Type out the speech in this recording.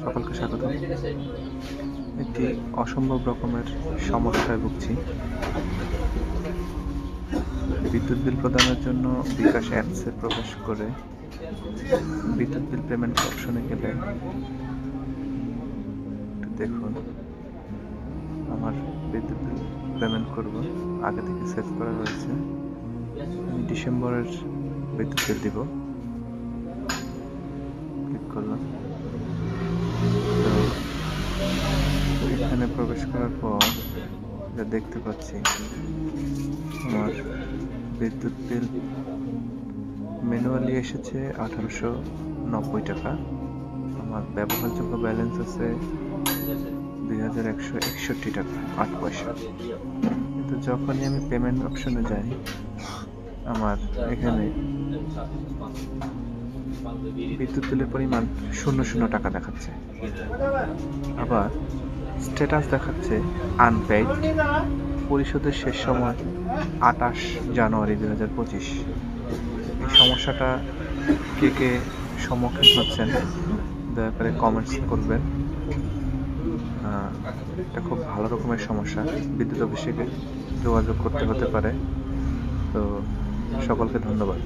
সকলকে স্বাগত। একটি অসম্ভব রকমের সমস্যায় ভুগছি। বিদ্যুৎ বিল প্রদানের জন্য বিকাশ অ্যাপসে প্রবেশ করে বিদ্যুৎ বিল পেমেন্ট অপশনে গেলে একটু দেখুন, আমার বিদ্যুৎ বিল পেমেন্ট করব আগে থেকে সেভ করা রয়েছে। আমি ডিসেম্বরের বিদ্যুৎ বিল দিব। ক্লিক করলাম। তো এখানে প্রবেশ করার পর যা দেখতে পাচ্ছি, আমার বিদ্যুৎ বিল ম্যানুয়ালি এসেছে 1890 টাকা। আমার ব্যবহারযোগ্য ব্যালেন্স আছে 2161 টাকা 8 পয়সা। কিন্তু যখনই আমি পেমেন্ট অপশনে যাই, আমার এখানে বিদ্যুৎ বিলের পরিমাণ 00 টাকা দেখাচ্ছে। আবার স্ট্যাটাস দেখাচ্ছে আনপেইড, পরিশোধের শেষ সময় 28 জানুয়ারি 2025। এই সমস্যাটা কে সম্মুখীন হচ্ছেন দয়া করে কমেন্টস করবেন। এটা খুব ভালো রকমের সমস্যা, বিদ্যুৎ অফিসে যোগাযোগ করতে হতে পারে। তো সকলকে ধন্যবাদ।